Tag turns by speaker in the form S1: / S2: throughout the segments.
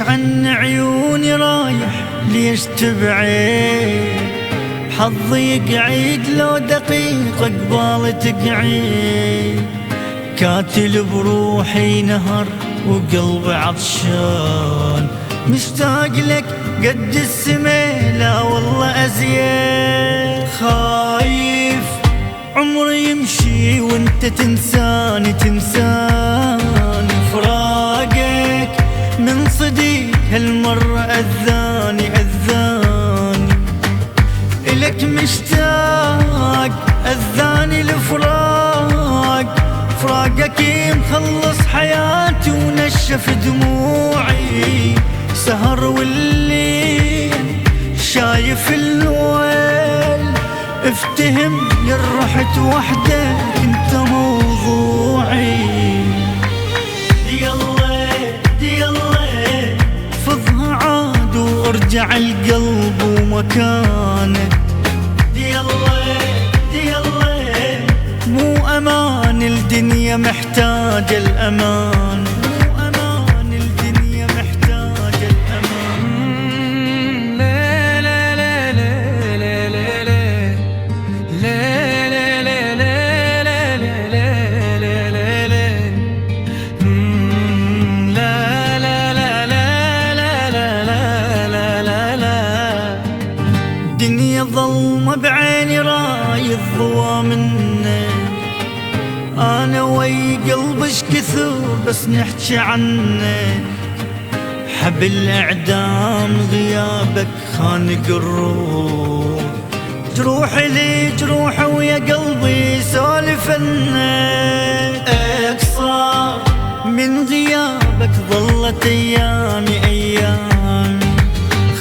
S1: ليش عن عيوني رايح ليش تبعد؟ حظي يقعد لو دقيقة قبال تقعد، كاتل بروحي نهر وقلبي عطشان، مشتاق لك قد السما لا والله أزيد. خايف عمري يمشي وانت تنساني تنساني، فراقك من صديق هالمرة أذاني أذاني، إلك مشتاق أذاني الفراق، فراقك مخلص حياتي ونشف دموعي، سهر والليل شايف الويل، افتهم يا رحت وحدك انت موضوعي. يلا يلا فضها عاد وارجع القلب ومكانه، يلا يلا مو امان الدنيا محتاجة الامان، مو امان الدنيا محتاجة الامان. دنيا ظلمة بعيني رايد ضوى منك، أنا وي قلبش كثر بس نحكي عنك، حبل إعدام غيابك خانق الروح، جروحي لي جروحي ويا قلبي سولف عنك، أقصى من غيابك ظلت أيامي أيامي،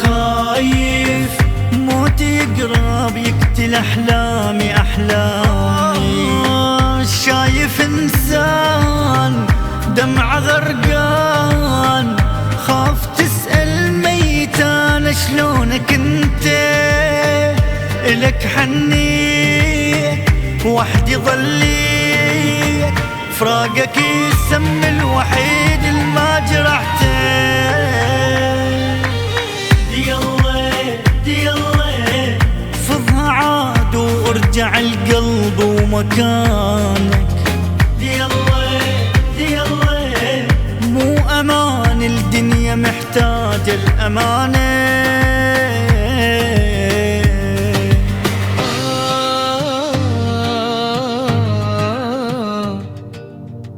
S1: خايف موتي يقرب يقتل أحلامي أحلامي، شايف إنسان دمعة غرقان، خاف تسأل ميتان شلونك انت، إلك حنيت وحدي ظليت، فراقك السم الوحيد الما جرحته. يلا فضها عاد وارجع القلب ومكانك، يلا مو امان الدنيا محتاجة الامانة.